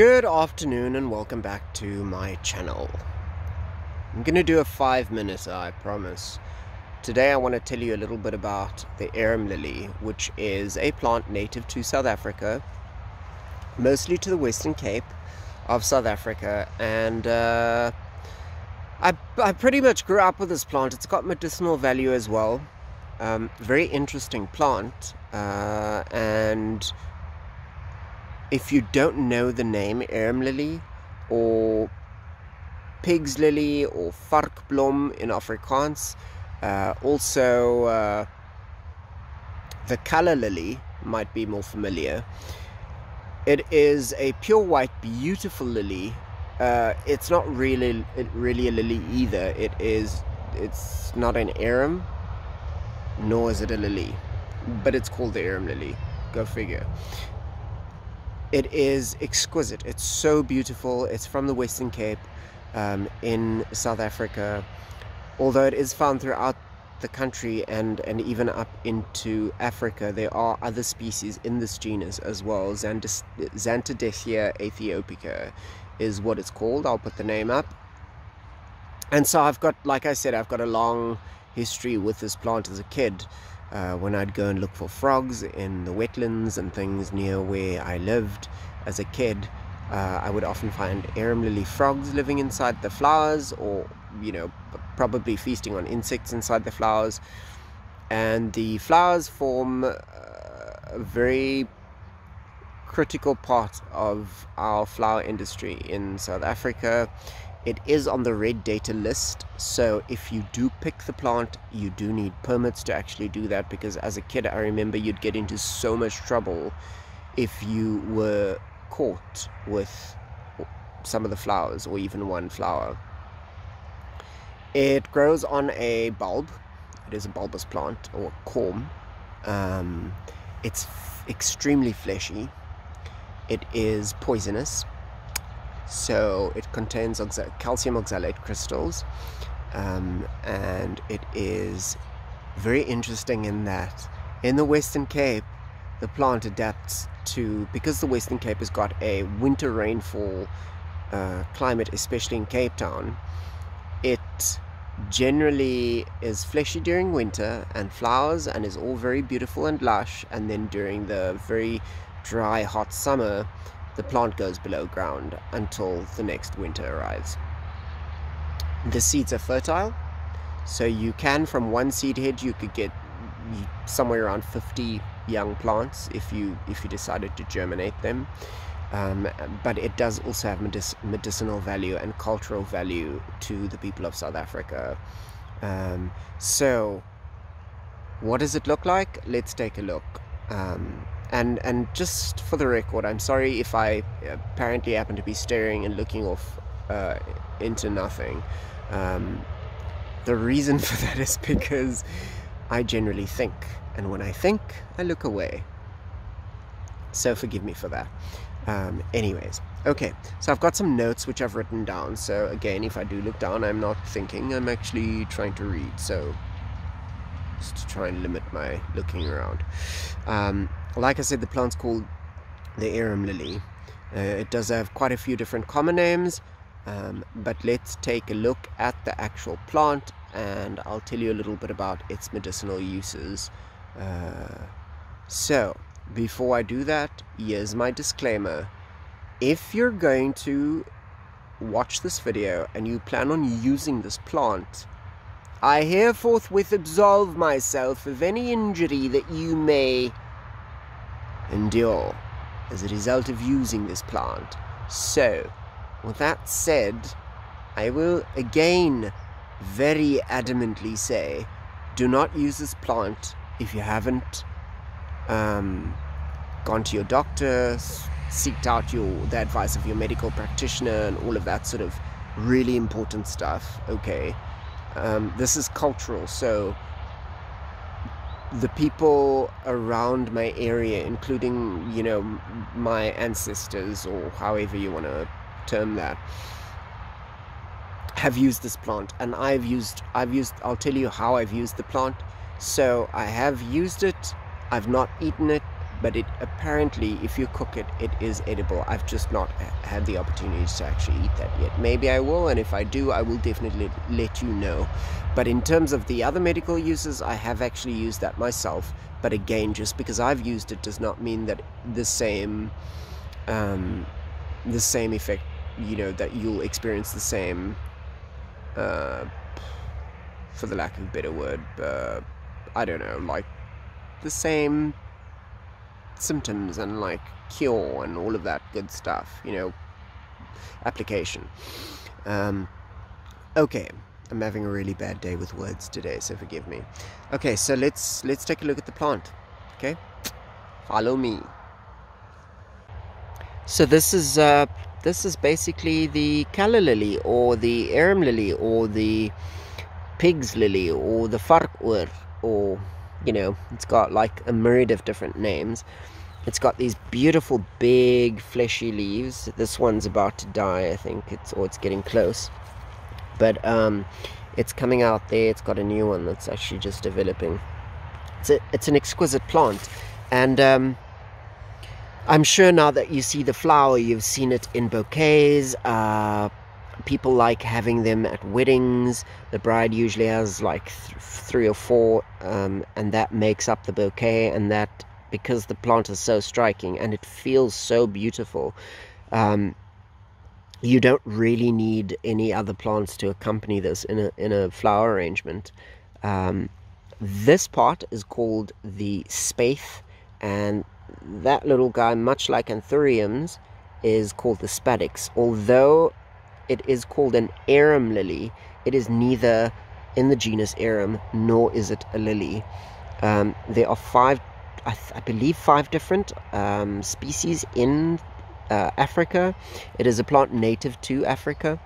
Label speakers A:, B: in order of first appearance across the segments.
A: Good afternoon and welcome back to my channel. I'm going to do a 5-minute, I promise. Today I want to tell you a little bit about the arum lily, which is a plant native to South Africa, mostly to the Western Cape of South Africa, and I pretty much grew up with this plant. It's got medicinal value as well. Very interesting plant, and if you don't know the name arum lily or pig's lily or varkblom in Afrikaans, also the color lily might be more familiar. It is a pure white, beautiful lily. It's not really a lily either. It's not an arum, nor is it a lily, but it's called the arum lily. Go figure. It is exquisite. It's so beautiful. It's from the Western Cape in South Africa, although it is found throughout the country and even up into Africa. There are other species in this genus as well. Zantedeschia aethiopica is what it's called. I'll put the name up. And so I've got, like I said, I've got a long history with this plant as a kid. When I'd go and look for frogs in the wetlands and things near where I lived as a kid, I would often find arum lily frogs living inside the flowers, or probably feasting on insects inside the flowers. And the flowers form a very critical part of our flower industry in South Africa. It is on the red data list, so if you do pick the plant, you do need permits to actually do that, because as a kid I remember you'd get into so much trouble if you were caught with some of the flowers or even one flower. It grows on a bulb. It is a bulbous plant, or corm. It's extremely fleshy. It is poisonous. So it contains calcium oxalate crystals, and it is very interesting in that in the Western Cape the plant adapts to, because the Western Cape has got a winter rainfall climate, especially in Cape Town. It generally is fleshy during winter and flowers and is all very beautiful and lush, and then during the very dry hot summer the plant goes below ground until the next winter arrives. The seeds are fertile, so you can, from one seed head, you could get somewhere around 50 young plants if you decided to germinate them. But it does also have medicinal value and cultural value to the people of South Africa. So what does it look like? Let's take a look. And just for the record, I'm sorry if I apparently happen to be staring and looking off into nothing. The reason for that is because I generally think, and when I think, I look away. So forgive me for that. Anyways, okay, so I've got some notes which I've written down. So again, if I do look down, I'm not thinking, I'm actually trying to read. So just to try and limit my looking around. Like I said, the plant's called the arum lily. It does have quite a few different common names, but let's take a look at the actual plant and I'll tell you a little bit about its medicinal uses. So before I do that, here's my disclaimer. If you're going to watch this video and you plan on using this plant, I herewith absolve myself of any injury that you may endure as a result of using this plant. So, with that said, I will again very adamantly say, do not use this plant if you haven't gone to your doctor, seeked out the advice of your medical practitioner and all of that sort of really important stuff. Okay, this is cultural, so the people around my area, including, my ancestors, or however you want to term that, have used this plant, and I'll tell you how I've used the plant. So I have used it, I've not eaten it, but it apparently, if you cook it, it is edible. I've just not had the opportunity to actually eat that yet. Maybe I will, and if I do, I will definitely let you know. But in terms of the other medical uses, I have actually used that myself. But again, just because I've used it does not mean that the same effect, you know, that you'll experience the same, for the lack of a better word, I don't know, like the same symptoms and like cure and all of that good stuff, you know, application. Okay, I'm having a really bad day with words today, so forgive me. Okay, so let's take a look at the plant. Okay, follow me. So this is basically the calla lily, or the arum lily, or the pig's lily, or the varkoor, or, you know, it's got like a myriad of different names. It's got these beautiful big fleshy leaves. This one's about to die, I think, it's getting close, but it's coming out there. It's got a new one that's actually just developing. It's an exquisite plant, and I'm sure now that you see the flower, you've seen it in bouquets. People like having them at weddings. The bride usually has like 3 or 4, and that makes up the bouquet. And that, because the plant is so striking and it feels so beautiful, you don't really need any other plants to accompany this in a flower arrangement. This part is called the spathe, and that little guy, much like anthuriums, is called the spadix. Although it is called an arum lily, it is neither in the genus Arum nor is it a lily. There are 5, I believe 5 different species in Africa. It is a plant native to Africa,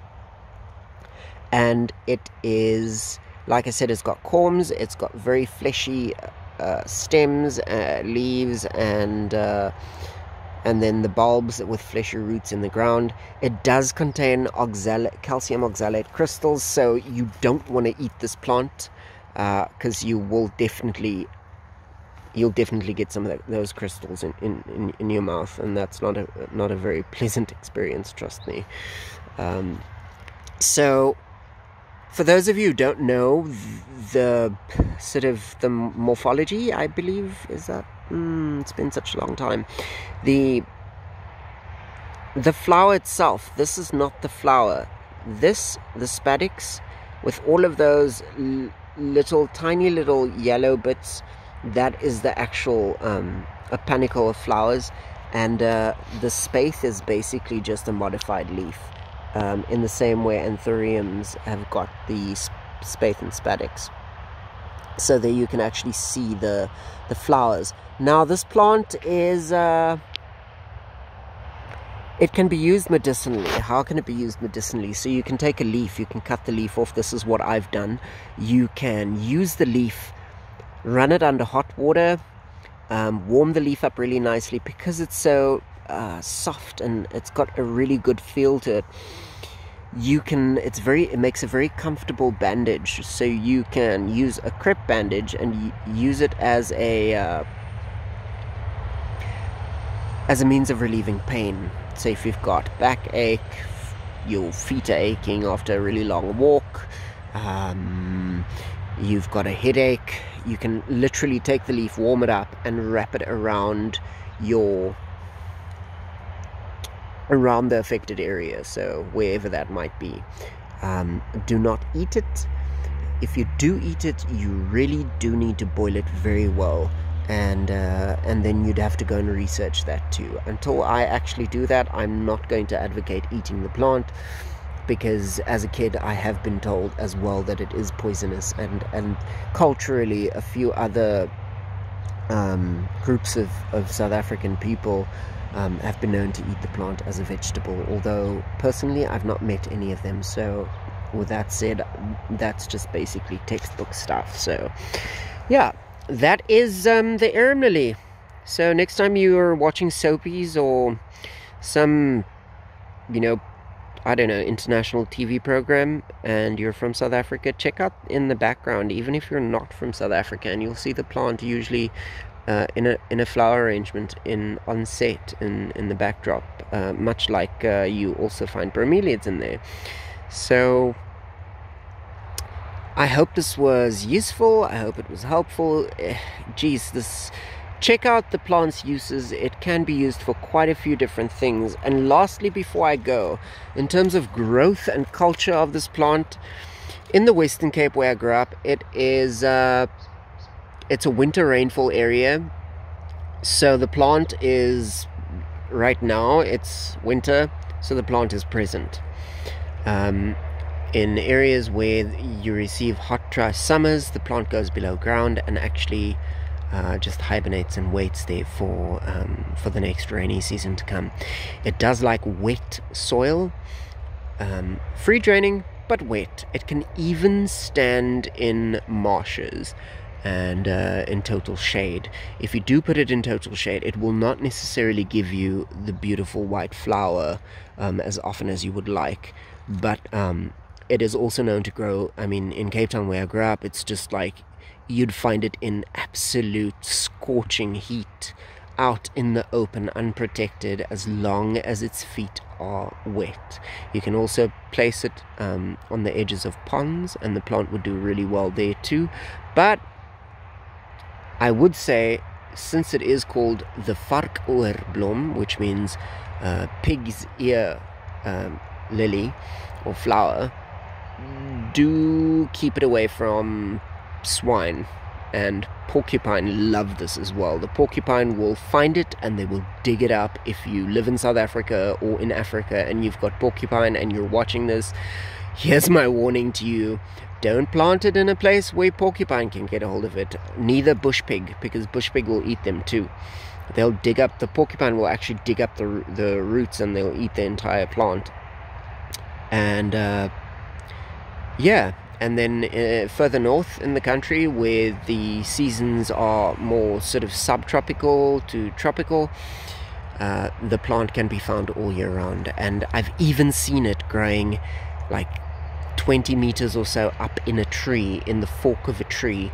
A: and it is, like I said, it's got corms, it's got very fleshy stems, leaves, and then the bulbs with fleshy roots in the ground. It does contain calcium oxalate crystals, so you don't want to eat this plant, because you'll definitely get some of those crystals in your mouth, and that's not a very pleasant experience, trust me. So for those of you who don't know the sort of the morphology, I believe, is that it's been such a long time. The flower itself, this is not the flower. The spadix, with all of those tiny little yellow bits, that is the actual a panicle of flowers, and the spathe is basically just a modified leaf, in the same way anthuriums have got the spathe and spadix. So there you can actually see the flowers. Now this plant is it can be used medicinally. How can it be used medicinally? So you can take a leaf, you can cut the leaf off. This is what I've done. You can use the leaf, run it under hot water, warm the leaf up really nicely, because it's so soft and it's got a really good feel to it. It makes a very comfortable bandage. So you can use a crepe bandage and use it as a means of relieving pain. So if you've got backache, your feet are aching after a really long walk, you've got a headache, you can literally take the leaf, warm it up, and wrap it around the affected area, so wherever that might be. Do not eat it. If you do eat it, you really do need to boil it very well, and then you'd have to go and research that too. Until I actually do that, I'm not going to advocate eating the plant, because as a kid I have been told as well that it is poisonous, and culturally a few other groups of South African people have been known to eat the plant as a vegetable, although personally I've not met any of them. So with that said, that's just basically textbook stuff. So yeah, that is the arum lily. So next time you are watching soapies or some, you know, I don't know, international TV program, and you're from South Africa, check out in the background, even if you're not from South Africa, and you'll see the plant usually in a flower arrangement on set in the backdrop, much like you also find bromeliads in there. So I hope this was useful. I hope it was helpful. Geez, check out the plant's uses. It can be used for quite a few different things. And lastly, before I go, in terms of growth and culture of this plant, in the Western Cape where I grew up, it's a winter rainfall area. So the plant is, right now, it's winter, so the plant is present. In areas where you receive hot, dry summers, the plant goes below ground and actually just hibernates and waits there for the next rainy season to come. It does like wet soil, free draining, but wet. It can even stand in marshes and in total shade. If you do put it in total shade, it will not necessarily give you the beautiful white flower as often as you would like, but it is also known to grow. I mean, in Cape Town where I grew up, it's just like you'd find it in absolute scorching heat out in the open, unprotected, as long as its feet are wet. You can also place it on the edges of ponds, and the plant would do really well there too. But I would say, since it is called the varkoorblom, which means pig's ear lily or flower, do keep it away from swine. And porcupine love this as well. The porcupine will find it and they will dig it up. If you live in South Africa or in Africa and you've got porcupine and you're watching this, here's my warning to you: don't plant it in a place where porcupine can get a hold of it. Neither bushpig, because bushpig will eat them too. They'll dig up, the porcupine will actually dig up the roots and they'll eat the entire plant. And yeah, and then further north in the country, where the seasons are more sort of subtropical to tropical, the plant can be found all year round. And I've even seen it growing like 20 meters or so up in a tree, in the fork of a tree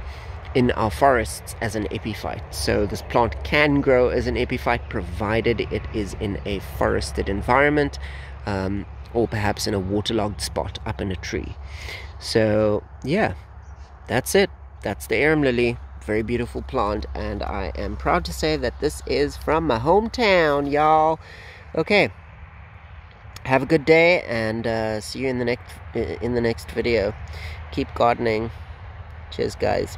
A: in our forests, as an epiphyte. So this plant can grow as an epiphyte, provided it is in a forested environment, or perhaps in a waterlogged spot up in a tree. So yeah, that's it. That's the arum lily. Very beautiful plant, and I am proud to say that this is from my hometown, y'all. Okay, have a good day, and see you in the next video. Keep gardening. Cheers, guys.